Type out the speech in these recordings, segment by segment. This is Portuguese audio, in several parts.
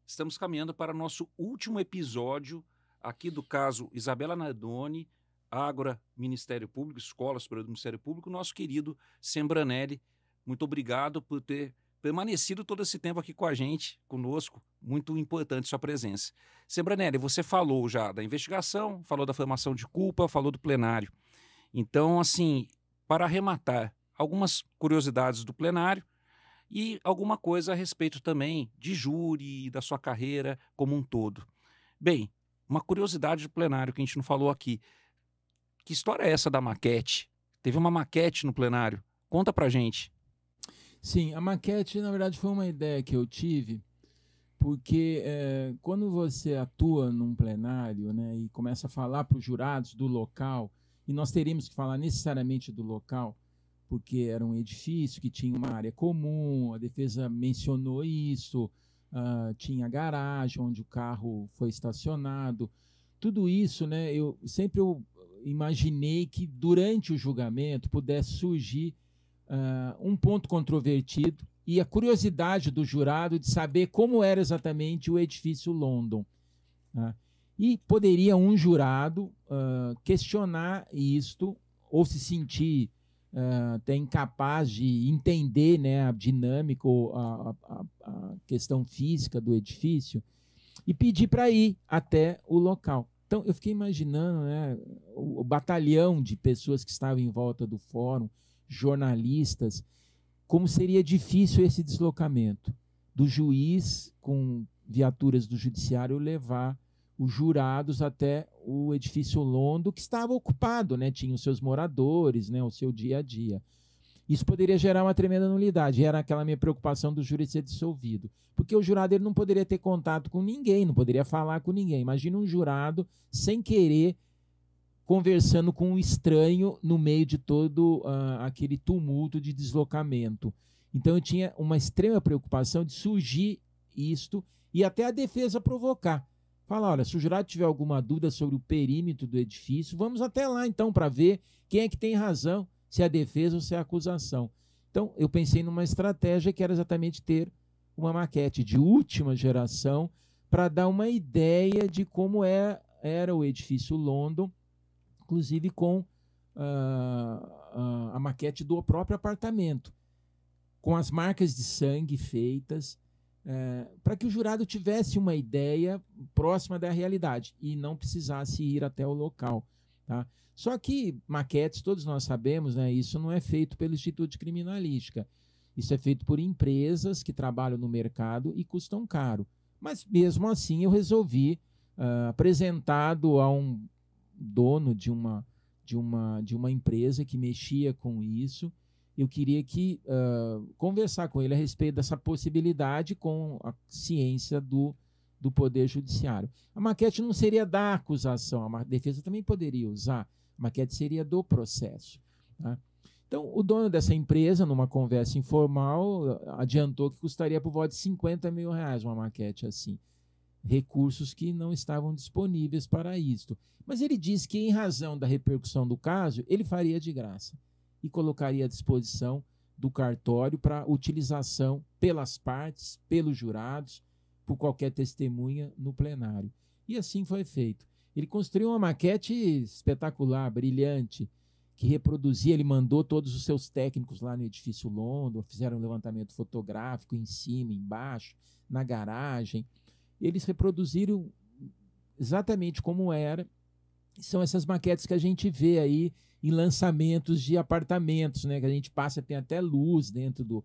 Estamos caminhando para o nosso último episódio aqui do caso Isabela Nardoni, Ágora, Ministério Público, Escola Superior do Ministério Público, nosso querido Sembranelli. Muito obrigado por ter permanecido todo esse tempo aqui com a gente, conosco. Muito importante sua presença. Sembranelli, você falou já da investigação, falou da formação de culpa, falou do plenário. Então, assim, para arrematar, algumas curiosidades do plenário e alguma coisa a respeito também de júri, da sua carreira como um todo. Bem, uma curiosidade do plenário que a gente não falou aqui. Que história é essa da maquete? Teve uma maquete no plenário. Conta pra gente. Sim, a maquete, na verdade, foi uma ideia que eu tive, porque quando você atua num plenário, né, e começa a falar para os jurados do local, e nós teríamos que falar necessariamente do local, porque era um edifício que tinha uma área comum, a defesa mencionou isso, tinha garagem onde o carro foi estacionado. Tudo isso, né, eu imaginei que durante o julgamento pudesse surgir um ponto controvertido e a curiosidade do jurado de saber como era exatamente o edifício London. E poderia um jurado questionar isto ou se sentir até incapaz de entender, né, a dinâmica ou a questão física do edifício e pedir para ir até o local. Então, eu fiquei imaginando, né, o batalhão de pessoas que estavam em volta do fórum, jornalistas, como seria difícil esse deslocamento do juiz com viaturas do judiciário levar os jurados até o edifício London, que estava ocupado, né, tinha os seus moradores, né, o seu dia a dia. Isso poderia gerar uma tremenda nulidade, era aquela minha preocupação do júri ser dissolvido, porque o jurado ele não poderia ter contato com ninguém, não poderia falar com ninguém. Imagina um jurado sem querer conversando com um estranho no meio de todo aquele tumulto de deslocamento. Então eu tinha uma extrema preocupação de surgir isto e até a defesa provocar. Fala, olha, se o jurado tiver alguma dúvida sobre o perímetro do edifício, vamos até lá então para ver quem é que tem razão, se é a defesa ou se é a acusação. Então eu pensei numa estratégia que era exatamente ter uma maquete de última geração para dar uma ideia de como era o edifício London, inclusive com a maquete do próprio apartamento, com as marcas de sangue feitas, para que o jurado tivesse uma ideia próxima da realidade e não precisasse ir até o local. Tá? Só que maquetes, todos nós sabemos, né, isso não é feito pelo Instituto de Criminalística. Isso é feito por empresas que trabalham no mercado e custam caro. Mas mesmo assim eu resolvi, apresentado a um dono de uma empresa que mexia com isso, eu queria conversar com ele a respeito dessa possibilidade com a ciência do Poder Judiciário. A maquete não seria da acusação, a defesa também poderia usar, a maquete seria do processo. Tá? Então, o dono dessa empresa, numa conversa informal, adiantou que custaria por volta de R$50 mil uma maquete assim. Recursos que não estavam disponíveis para isto. Mas ele disse que, em razão da repercussão do caso, ele faria de graça e colocaria à disposição do cartório para utilização pelas partes, pelos jurados, por qualquer testemunha no plenário. E assim foi feito. Ele construiu uma maquete espetacular, brilhante, que reproduzia, ele mandou todos os seus técnicos lá no edifício London, fizeram um levantamento fotográfico em cima, embaixo, na garagem. Eles reproduziram exatamente como era. São essas maquetes que a gente vê aí em lançamentos de apartamentos, né? Que a gente passa, tem até luz dentro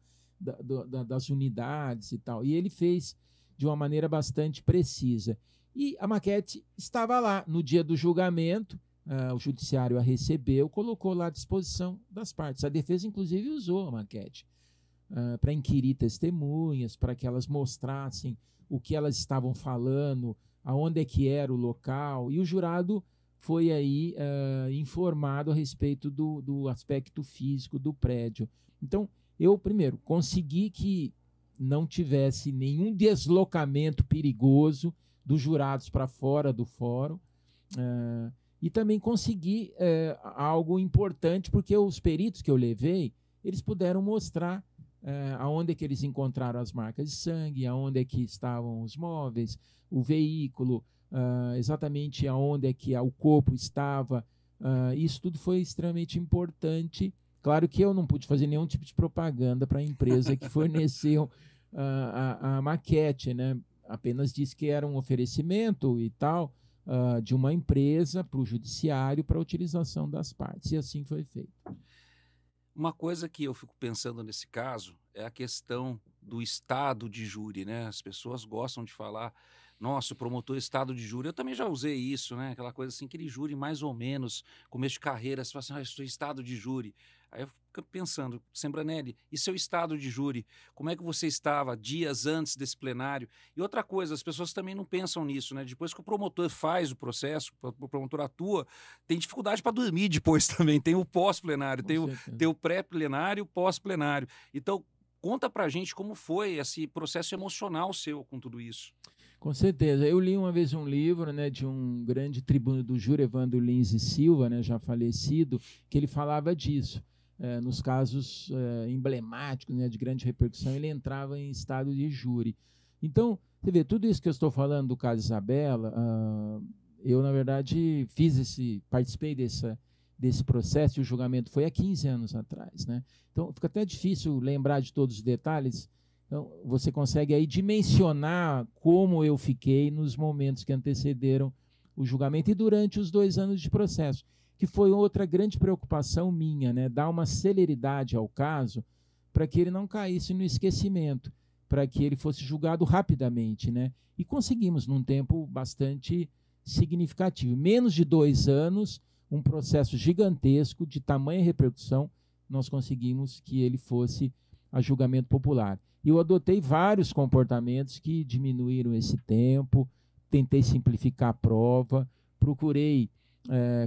das unidades e tal. E ele fez de uma maneira bastante precisa. E a maquete estava lá no dia do julgamento, o judiciário a recebeu, colocou lá à disposição das partes. A defesa, inclusive, usou a maquete para inquirir testemunhas, para que elas mostrassem o que elas estavam falando, aonde é que era o local, e o jurado foi aí informado a respeito do aspecto físico do prédio. Então, eu, primeiro, consegui que não tivesse nenhum deslocamento perigoso dos jurados para fora do fórum, e também consegui algo importante, porque os peritos que eu levei, eles puderam mostrar aonde é que eles encontraram as marcas de sangue, aonde é que estavam os móveis, o veículo, exatamente aonde é que o corpo estava. Isso tudo foi extremamente importante. Claro que eu não pude fazer nenhum tipo de propaganda para a empresa que forneceu a maquete, né? Apenas disse que era um oferecimento e tal de uma empresa para o judiciário para a utilização das partes, e assim foi feito. Uma coisa que eu fico pensando nesse caso é a questão do estado de júri, né? As pessoas gostam de falar, nossa, o promotor estado de júri. Eu também já usei isso, né? Aquela coisa assim, aquele júri mais ou menos, começo de carreira, você fala assim, eu estou em estado de júri. Aí eu fico pensando, Sembranelli, e seu estado de júri? Como é que você estava dias antes desse plenário? E outra coisa, as pessoas também não pensam nisso, né? Depois que o promotor faz o processo, o promotor atua, tem dificuldade para dormir depois também. Tem o pós-plenário, tem o pré-plenário e o pós-plenário. Então, conta pra gente como foi esse processo emocional seu com tudo isso. Com certeza. Eu li uma vez um livro, né, de um grande tribuno do júri, Evandro Lins e Silva, né, já falecido, que ele falava disso. Nos casos emblemáticos, né, de grande repercussão, ele entrava em estado de júri. Então, você vê, tudo isso que eu estou falando do caso Isabela, eu, na verdade, participei desse processo, e o julgamento foi há 15 anos atrás, né? Então, fica até difícil lembrar de todos os detalhes. Então, você consegue aí dimensionar como eu fiquei nos momentos que antecederam o julgamento e durante os 2 anos de processo, que foi outra grande preocupação minha, né? Dar uma celeridade ao caso para que ele não caísse no esquecimento, para que ele fosse julgado rapidamente, né? E conseguimos num tempo bastante significativo. Menos de 2 anos, um processo gigantesco, de tamanha repercussão, nós conseguimos que ele fosse a julgamento popular. E eu adotei vários comportamentos que diminuíram esse tempo, tentei simplificar a prova, procurei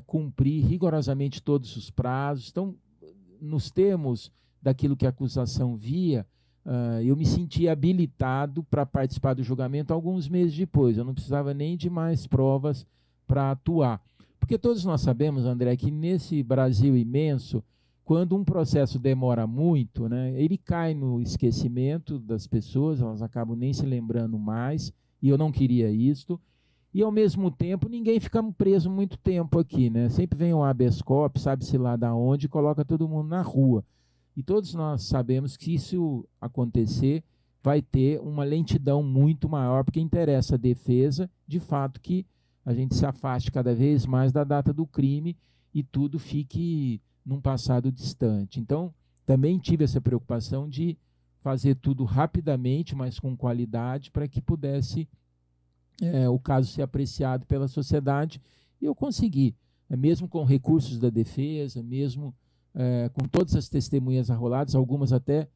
cumprir rigorosamente todos os prazos. Então, nos termos daquilo que a acusação via, eu me senti habilitado para participar do julgamento alguns meses depois. Eu não precisava nem de mais provas para atuar. Porque todos nós sabemos, André, que nesse Brasil imenso, quando um processo demora muito, né, ele cai no esquecimento das pessoas, elas acabam nem se lembrando mais, e eu não queria isso. E, ao mesmo tempo, ninguém fica preso muito tempo aqui, né? Sempre vem um habeas corpus, sabe-se lá da onde, e coloca todo mundo na rua. E todos nós sabemos que, se isso acontecer, vai ter uma lentidão muito maior, porque interessa a defesa, de fato, que a gente se afaste cada vez mais da data do crime e tudo fique num passado distante. Então, também tive essa preocupação de fazer tudo rapidamente, mas com qualidade, para que pudesse o caso ser apreciado pela sociedade, e eu consegui, mesmo com recursos da defesa, mesmo com todas as testemunhas arroladas, algumas até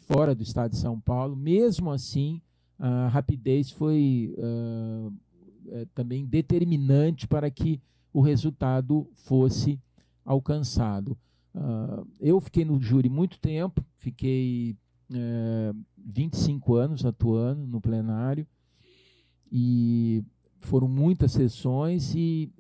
fora do estado de São Paulo, mesmo assim, a rapidez foi também determinante para que o resultado fosse alcançado. Eu fiquei no júri muito tempo, fiquei 25 anos atuando no plenário, e foram muitas sessões, e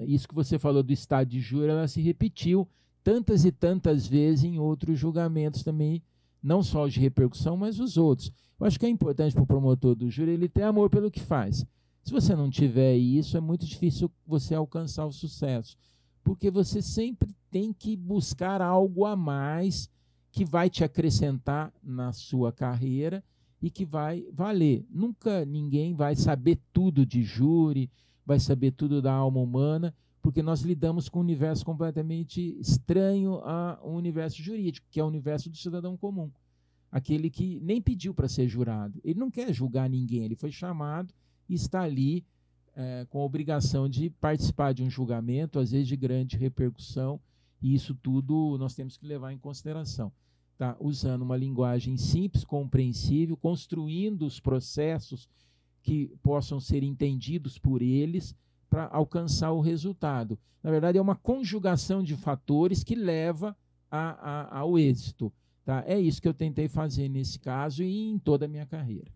isso que você falou do estado de júri, ela se repetiu tantas e tantas vezes em outros julgamentos também, não só os de repercussão, mas os outros. Eu acho que é importante para o promotor do júri ele ter amor pelo que faz. Se você não tiver isso, é muito difícil você alcançar o sucesso, porque você sempre tem que buscar algo a mais que vai te acrescentar na sua carreira e que vai valer. Nunca ninguém vai saber tudo de júri, vai saber tudo da alma humana, porque nós lidamos com um universo completamente estranho ao universo jurídico, que é o universo do cidadão comum, aquele que nem pediu para ser jurado. Ele não quer julgar ninguém, ele foi chamado e está ali com a obrigação de participar de um julgamento, às vezes de grande repercussão, e isso tudo nós temos que levar em consideração. Tá? Usando uma linguagem simples, compreensível, construindo os processos que possam ser entendidos por eles para alcançar o resultado. Na verdade, é uma conjugação de fatores que leva ao êxito. Tá? É isso que eu tentei fazer nesse caso e em toda a minha carreira.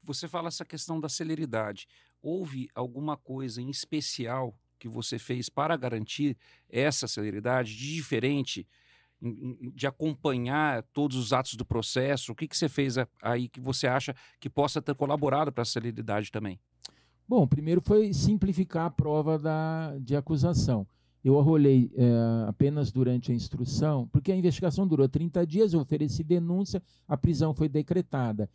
Você fala essa questão da celeridade. Houve alguma coisa em especial que você fez para garantir essa celeridade de diferente de acompanhar todos os atos do processo? O que você fez aí que você acha que possa ter colaborado para a celeridade também? Bom, primeiro foi simplificar a prova de acusação. Eu arrolei apenas durante a instrução, porque a investigação durou 30 dias, eu ofereci denúncia, a prisão foi decretada.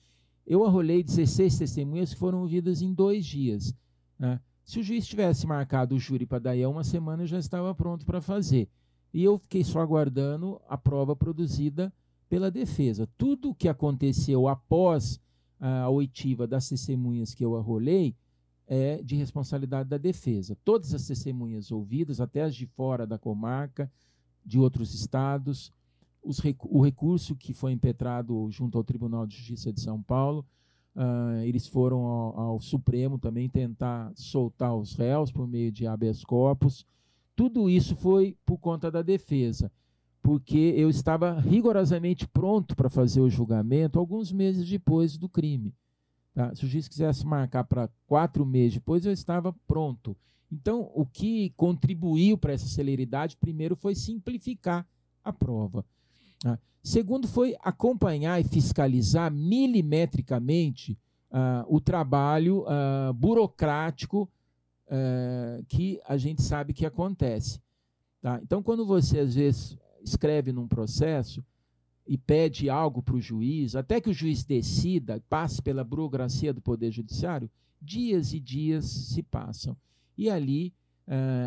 Eu arrolei 16 testemunhas que foram ouvidas em 2 dias. Né? Se o juiz tivesse marcado o júri para daí a 1 semana, eu já estava pronto para fazer. E eu fiquei só aguardando a prova produzida pela defesa. Tudo o que aconteceu após a oitiva das testemunhas que eu arrolei é de responsabilidade da defesa. Todas as testemunhas ouvidas, até as de fora da comarca, de outros estados, o recurso que foi impetrado junto ao Tribunal de Justiça de São Paulo, eles foram ao Supremo também tentar soltar os réus por meio de habeas corpus. Tudo isso foi por conta da defesa, porque eu estava rigorosamente pronto para fazer o julgamento alguns meses depois do crime. Tá? Se o juiz quisesse marcar para 4 meses depois, eu estava pronto. Então, o que contribuiu para essa celeridade, primeiro, foi simplificar a prova. Tá? Segundo, foi acompanhar e fiscalizar milimetricamente o trabalho burocrático que a gente sabe que acontece. Tá? Então, quando você, às vezes, escreve num processo e pede algo para o juiz, até que o juiz decida, passe pela burocracia do Poder Judiciário, dias e dias se passam. E ali,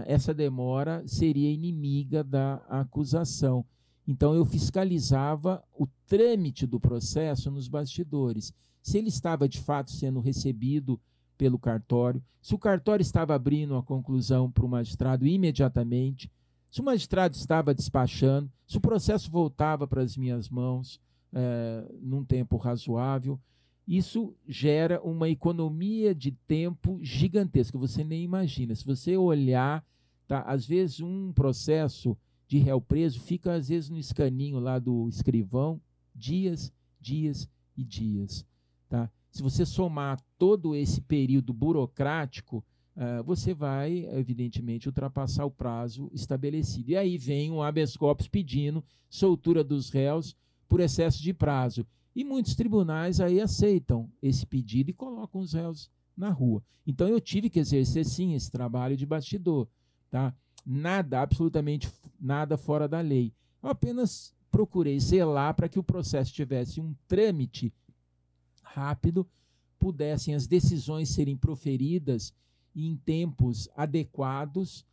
essa demora seria inimiga da acusação. Então, eu fiscalizava o trâmite do processo nos bastidores. Se ele estava, de fato, sendo recebido pelo cartório, se o cartório estava abrindo a conclusão para o magistrado imediatamente, se o magistrado estava despachando, se o processo voltava para as minhas mãos num tempo razoável, isso gera uma economia de tempo gigantesca, você nem imagina. Se você olhar, tá, às vezes um processo de réu preso fica, às vezes, no escaninho lá do escrivão, dias, dias e dias. Tá? Se você somar todo esse período burocrático, você vai, evidentemente, ultrapassar o prazo estabelecido. E aí vem um habeas corpus pedindo soltura dos réus por excesso de prazo. E muitos tribunais aí aceitam esse pedido e colocam os réus na rua. Então, eu tive que exercer, sim, esse trabalho de bastidor. Tá? Nada, absolutamente nada fora da lei. Eu apenas procurei zelar para que o processo tivesse um trâmite rápido, pudessem as decisões serem proferidas em tempos adequados,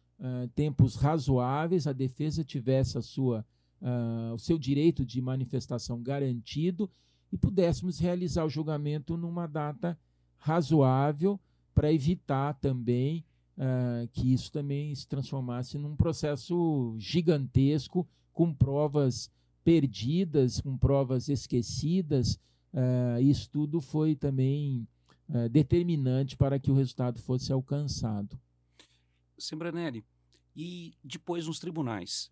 tempos razoáveis, a defesa tivesse o seu direito de manifestação garantido e pudéssemos realizar o julgamento numa data razoável para evitar também que isso também se transformasse num processo gigantesco, com provas perdidas, com provas esquecidas. Isso tudo foi também determinante para que o resultado fosse alcançado. Sembranelli, e depois nos tribunais,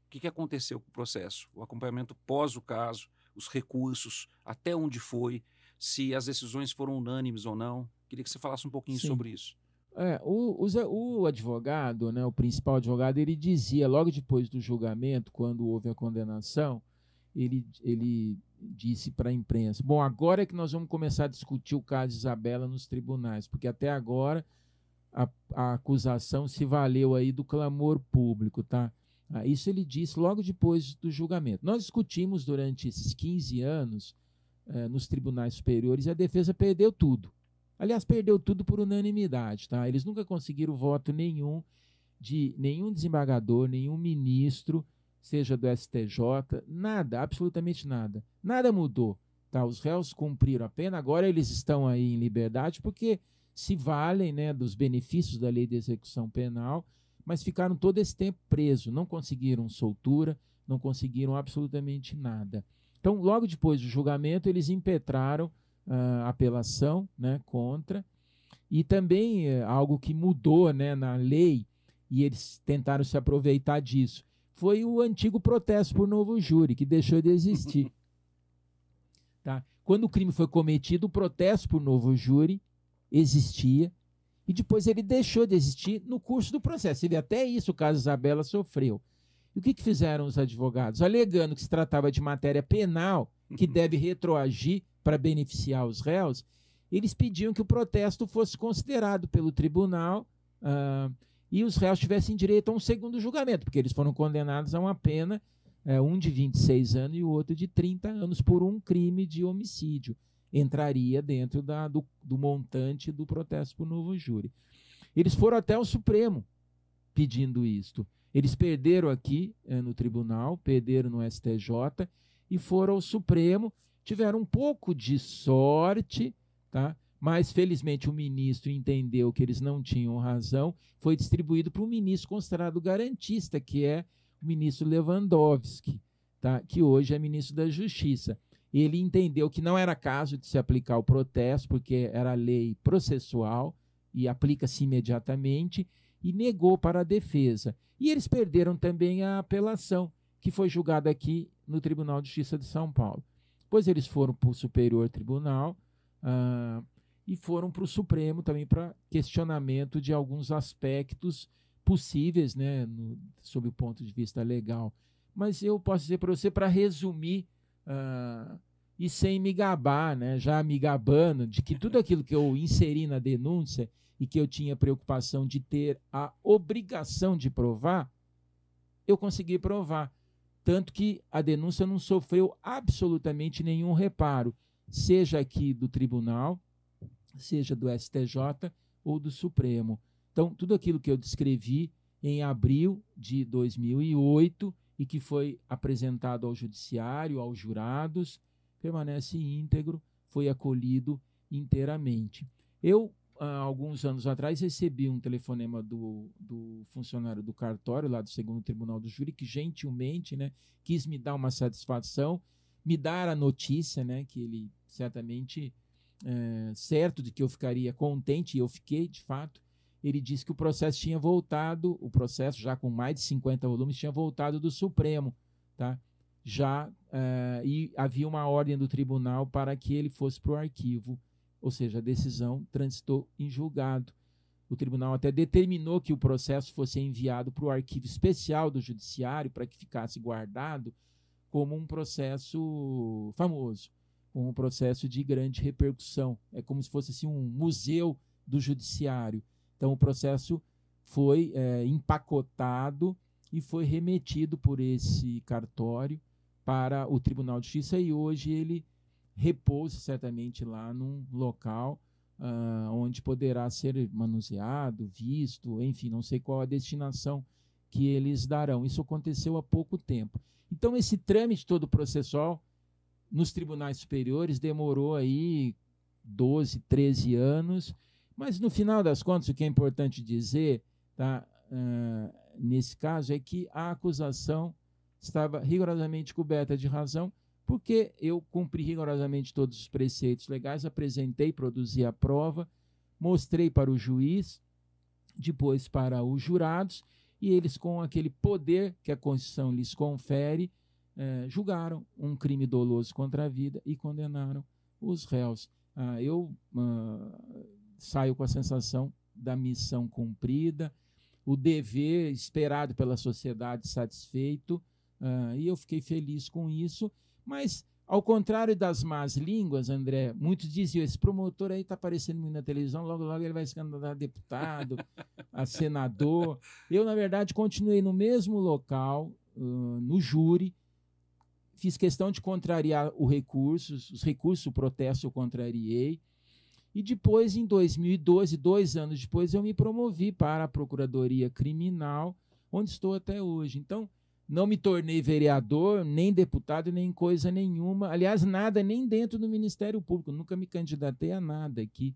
o que aconteceu com o processo? O acompanhamento pós o caso, os recursos, até onde foi, se as decisões foram unânimes ou não? Queria que você falasse um pouquinho sobre isso. O advogado, né, o principal advogado, ele dizia, logo depois do julgamento, quando houve a condenação, ele disse para a imprensa, bom, agora é que nós vamos começar a discutir o caso de Isabela nos tribunais, porque até agora a acusação se valeu aí do clamor público, tá? Isso ele disse logo depois do julgamento. Nós discutimos durante esses 15 anos nos tribunais superiores e a defesa perdeu tudo. Aliás, perdeu tudo por unanimidade, tá? Eles nunca conseguiram voto nenhum de nenhum desembargador, nenhum ministro, seja do STJ, nada, absolutamente nada. Nada mudou. Tá? Os réus cumpriram a pena, agora eles estão aí em liberdade porque se valem, né, dos benefícios da lei de execução penal, mas ficaram todo esse tempo presos, não conseguiram soltura, não conseguiram absolutamente nada. Então, logo depois do julgamento, eles impetraram a apelação, né, contra, e também algo que mudou, né, na lei, e eles tentaram se aproveitar disso, foi o antigo protesto por novo júri, que deixou de existir. Tá? Quando o crime foi cometido, o protesto por novo júri existia, e depois ele deixou de existir no curso do processo. Até isso o caso Isabela sofreu. E o que fizeram os advogados? Alegando que se tratava de matéria penal, que deve retroagir para beneficiar os réus, eles pediam que o protesto fosse considerado pelo tribunal e os réus tivessem direito a um segundo julgamento, porque eles foram condenados a uma pena, um de 26 anos e o outro de 30 anos, por um crime de homicídio. Entraria dentro do montante do protesto por novo júri. Eles foram até o Supremo pedindo isto. Eles perderam aqui no tribunal, perderam no STJ e foram ao Supremo, tiveram um pouco de sorte, tá? Mas felizmente o ministro entendeu que eles não tinham razão, foi distribuído para um ministro considerado garantista, que é o ministro Lewandowski, tá? Que hoje é ministro da Justiça. Ele entendeu que não era caso de se aplicar o protesto, porque era lei processual e aplica-se imediatamente, e negou para a defesa. E eles perderam também a apelação, que foi julgada aqui no Tribunal de Justiça de São Paulo. Depois eles foram para o Superior Tribunal e foram para o Supremo também para questionamento de alguns aspectos possíveis, né, sob o ponto de vista legal. Mas eu posso dizer para você, para resumir, e sem me gabar, né, já me gabando, de que tudo aquilo que eu inseri na denúncia e que eu tinha preocupação de ter a obrigação de provar, eu consegui provar. Tanto que a denúncia não sofreu absolutamente nenhum reparo, seja aqui do tribunal, seja do STJ ou do Supremo. Então, tudo aquilo que eu descrevi em abril de 2008 e que foi apresentado ao judiciário, aos jurados, permanece íntegro, foi acolhido inteiramente. Eu, alguns anos atrás, recebi um telefonema do funcionário do cartório, lá do 2º Tribunal do Júri, que gentilmente, né, quis me dar uma satisfação, me dar a notícia, né, que ele certamente, certo de que eu ficaria contente, e eu fiquei, de fato. Ele disse que o processo tinha voltado, o processo já com mais de 50 volumes, tinha voltado do Supremo, tá? E havia uma ordem do tribunal para que ele fosse para o arquivo, ou seja, a decisão transitou em julgado. O tribunal até determinou que o processo fosse enviado para o arquivo especial do judiciário para que ficasse guardado como um processo famoso, como um processo de grande repercussão. É como se fosse assim, um museu do judiciário. Então, o processo foi empacotado e foi remetido por esse cartório para o Tribunal de Justiça e hoje ele repousa certamente lá num local onde poderá ser manuseado, visto, enfim, não sei qual a destinação que eles darão. Isso aconteceu há pouco tempo. Então, esse trâmite todo processual nos tribunais superiores demorou aí 12, 13 anos, mas no final das contas, o que é importante dizer, tá, nesse caso, é que a acusação estava rigorosamente coberta de razão, porque eu cumpri rigorosamente todos os preceitos legais, apresentei, produzi a prova, mostrei para o juiz, depois para os jurados, e eles, com aquele poder que a Constituição lhes confere, julgaram um crime doloso contra a vida e condenaram os réus. Eu saio com a sensação da missão cumprida, o dever esperado pela sociedade satisfeito, e eu fiquei feliz com isso. Mas, ao contrário das más línguas, André, muitos diziam, esse promotor aí está aparecendo muito na televisão, logo, logo ele vai se candidatar a deputado, a senador. Eu, na verdade, continuei no mesmo local, no júri, fiz questão de contrariar os recursos, o protesto eu contrariei, e depois, em 2012, 2 anos depois, eu me promovi para a Procuradoria Criminal, onde estou até hoje. Então, não me tornei vereador, nem deputado, nem coisa nenhuma. Aliás, nada, nem dentro do Ministério Público. Nunca me candidatei a nada aqui.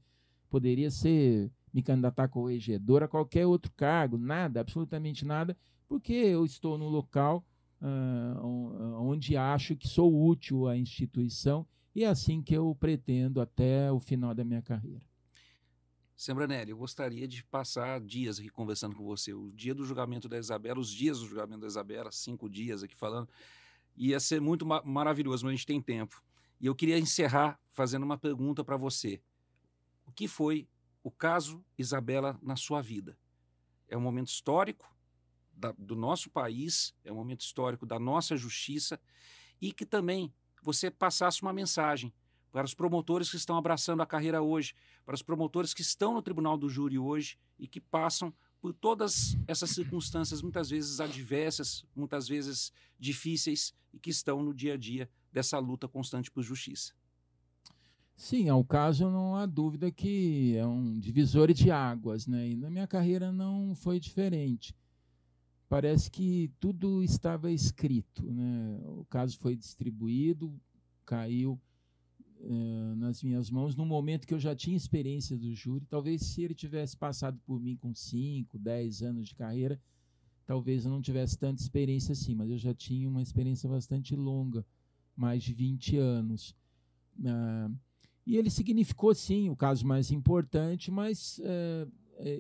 Poderia ser me candidatar a corregedor, a qualquer outro cargo. Nada, absolutamente nada, porque eu estou no local onde acho que sou útil à instituição e é assim que eu pretendo até o final da minha carreira. Sembranelli, eu gostaria de passar dias aqui conversando com você. O dia do julgamento da Isabela, os dias do julgamento da Isabela, 5 dias aqui falando, ia ser muito maravilhoso, mas a gente tem tempo. E eu queria encerrar fazendo uma pergunta para você. O que foi o caso Isabela na sua vida? É um momento histórico? do nosso país, é um momento histórico da nossa justiça, e que também você passasse uma mensagem para os promotores que estão abraçando a carreira hoje, para os promotores que estão no Tribunal do Júri hoje e que passam por todas essas circunstâncias, muitas vezes adversas, muitas vezes difíceis, e que estão no dia a dia dessa luta constante por justiça. Sim, ao caso não há dúvida que é um divisor de águas, né? E na minha carreira não foi diferente. Parece que tudo estava escrito, né? O caso foi distribuído, caiu nas minhas mãos no momento que eu já tinha experiência do júri. Talvez se ele tivesse passado por mim com 5, 10 anos de carreira, talvez eu não tivesse tanta experiência assim, mas eu já tinha uma experiência bastante longa, mais de 20 anos. E ele significou, sim, o caso mais importante, mas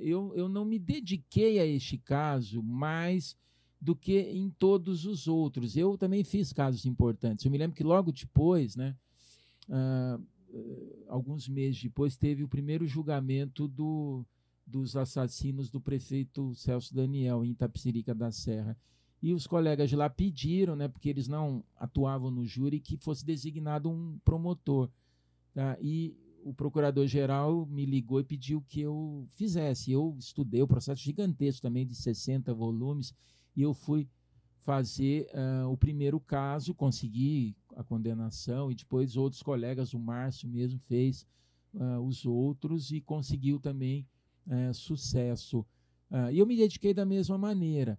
eu não me dediquei a este caso mais do que em todos os outros. Eu também fiz casos importantes. Eu me lembro que logo depois, né, alguns meses depois, teve o primeiro julgamento dos assassinos do prefeito Celso Daniel, em Itapecerica da Serra. E os colegas de lá pediram, né, porque eles não atuavam no júri, que fosse designado um promotor. Tá? E o procurador-geral me ligou e pediu que eu fizesse. Eu estudei o processo gigantesco também, de 60 volumes, e eu fui fazer o primeiro caso, consegui a condenação, e depois outros colegas, o Márcio mesmo fez os outros e conseguiu também sucesso. E eu me dediquei da mesma maneira.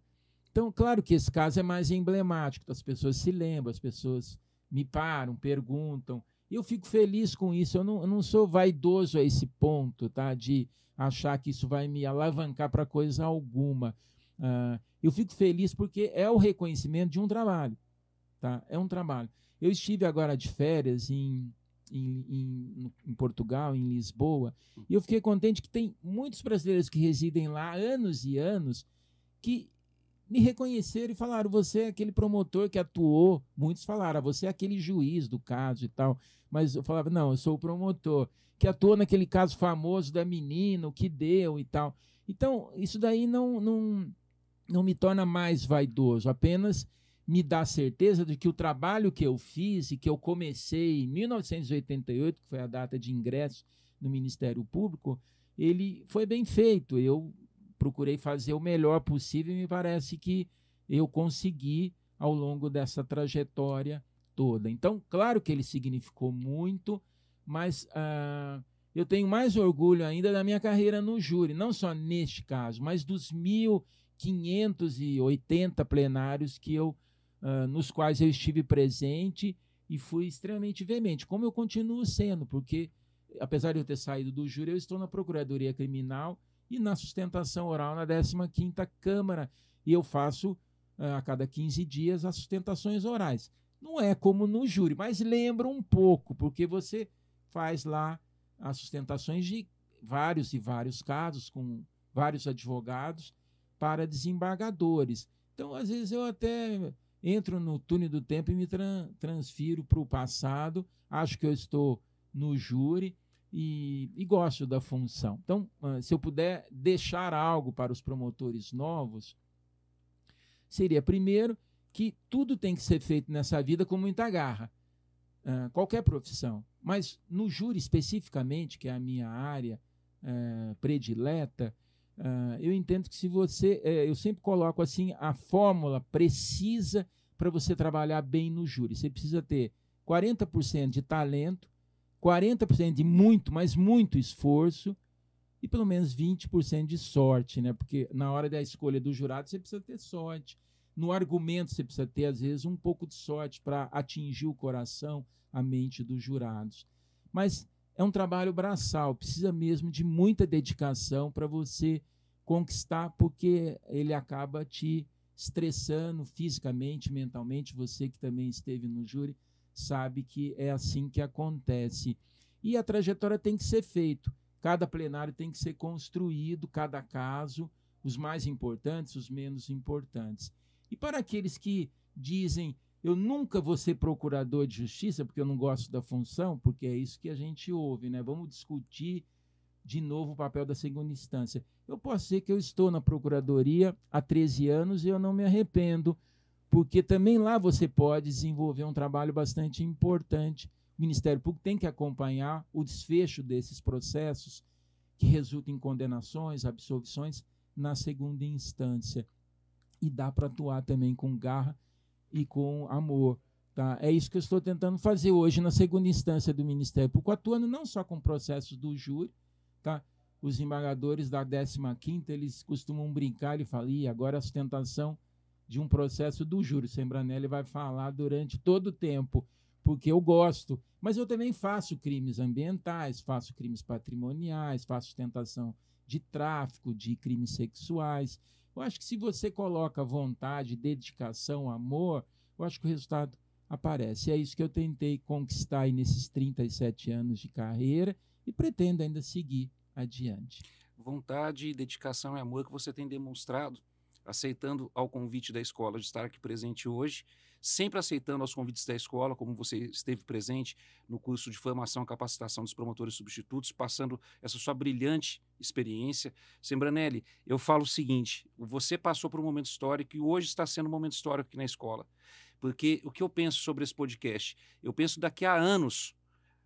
Então, claro que esse caso é mais emblemático, as pessoas se lembram, as pessoas me param, perguntam, e eu fico feliz com isso. Eu não sou vaidoso a esse ponto, tá, de achar que isso vai me alavancar para coisa alguma. Eu fico feliz porque é o reconhecimento de um trabalho. Tá? É um trabalho. Eu estive agora de férias em Portugal, em Lisboa, e eu fiquei contente que tem muitos brasileiros que residem lá há anos e anos que me reconheceram e falaram: você é aquele promotor que atuou. Muitos falaram: você é aquele juiz do caso e tal. Mas eu falava: não, eu sou o promotor que atuou naquele caso famoso da menina, o que deu e tal. Então, isso daí não me torna mais vaidoso, apenas me dá certeza de que o trabalho que eu fiz e que eu comecei em 1988, que foi a data de ingresso no Ministério Público, ele foi bem feito. Eu procurei fazer o melhor possível e me parece que eu consegui ao longo dessa trajetória toda. Então, claro que ele significou muito, mas eu tenho mais orgulho ainda da minha carreira no júri, não só neste caso, mas dos 1.580 plenários nos quais eu estive presente e fui extremamente veemente, como eu continuo sendo, porque, apesar de eu ter saído do júri, eu estou na Procuradoria Criminal e na sustentação oral na 15ª Câmara, e eu faço a cada 15 dias as sustentações orais. Não é como no júri, mas lembra um pouco, porque você faz lá as sustentações de vários e vários casos, com vários advogados, para desembargadores. Então, às vezes, eu até entro no túnel do tempo e me transfiro para o passado, acho que eu estou no júri e gosto da função. Então, se eu puder deixar algo para os promotores novos, seria, primeiro, que tudo tem que ser feito nessa vida com muita garra, qualquer profissão. Mas no júri especificamente, que é a minha área predileta, eu entendo que se você... eu sempre coloco assim, a fórmula precisa para você trabalhar bem no júri. Você precisa ter 40% de talento, 40% de muito, mas muito esforço e pelo menos 20% de sorte, né? Porque na hora da escolha do jurado você precisa ter sorte. No argumento você precisa ter, às vezes, um pouco de sorte para atingir o coração, a mente dos jurados. Mas é um trabalho braçal, precisa mesmo de muita dedicação para você conquistar, porque ele acaba te estressando fisicamente, mentalmente. Você que também esteve no júri sabe que é assim que acontece. E a trajetória tem que ser feita. Cada plenário tem que ser construído, cada caso, os mais importantes, os menos importantes. E para aqueles que dizem: eu nunca vou ser procurador de justiça porque eu não gosto da função, porque é isso que a gente ouve, né? Vamos discutir de novo o papel da segunda instância. Eu posso dizer que eu estou na Procuradoria há 13 anos e eu não me arrependo, porque também lá você pode desenvolver um trabalho bastante importante. O Ministério Público tem que acompanhar o desfecho desses processos que resultam em condenações, absolvições na segunda instância. E dá para atuar também com garra e com amor. Tá? É isso que eu estou tentando fazer hoje na segunda instância do Ministério Público, atuando não só com processos do júri. Tá? Os desembargadores da 15ª, eles costumam brincar e falar, agora a sustentação de um processo do júri. O Sembranelli vai falar durante todo o tempo, porque eu gosto. Mas eu também faço crimes ambientais, faço crimes patrimoniais, faço sustentação de tráfico, de crimes sexuais. Eu acho que se você coloca vontade, dedicação, amor, eu acho que o resultado aparece. É isso que eu tentei conquistar aí nesses 37 anos de carreira e pretendo ainda seguir adiante. Vontade, dedicação e amor que você tem demonstrado, aceitando ao convite da escola de estar aqui presente hoje, sempre aceitando aos convites da escola, como você esteve presente no curso de formação e capacitação dos promotores substitutos, passando essa sua brilhante experiência. Sembranelli, eu falo o seguinte, você passou por um momento histórico e hoje está sendo um momento histórico aqui na escola, porque o que eu penso sobre esse podcast? Eu penso daqui a anos,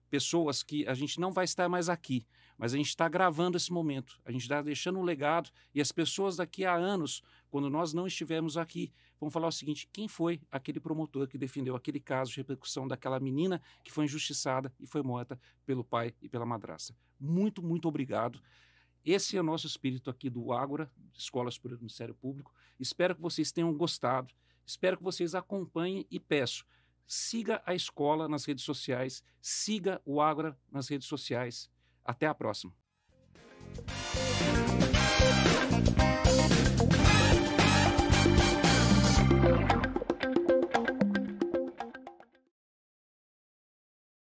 pessoas que a gente não vai estar mais aqui, mas a gente está gravando esse momento, a gente está deixando um legado e as pessoas daqui a anos, quando nós não estivermos aqui, vão falar o seguinte, quem foi aquele promotor que defendeu aquele caso de repercussão daquela menina que foi injustiçada e foi morta pelo pai e pela madrasta. Muito, muito obrigado. Esse é o nosso espírito aqui do Ágora, Escola Superior do Ministério Público. Espero que vocês tenham gostado, espero que vocês acompanhem e peço, siga a escola nas redes sociais, siga o Ágora nas redes sociais. Até a próxima.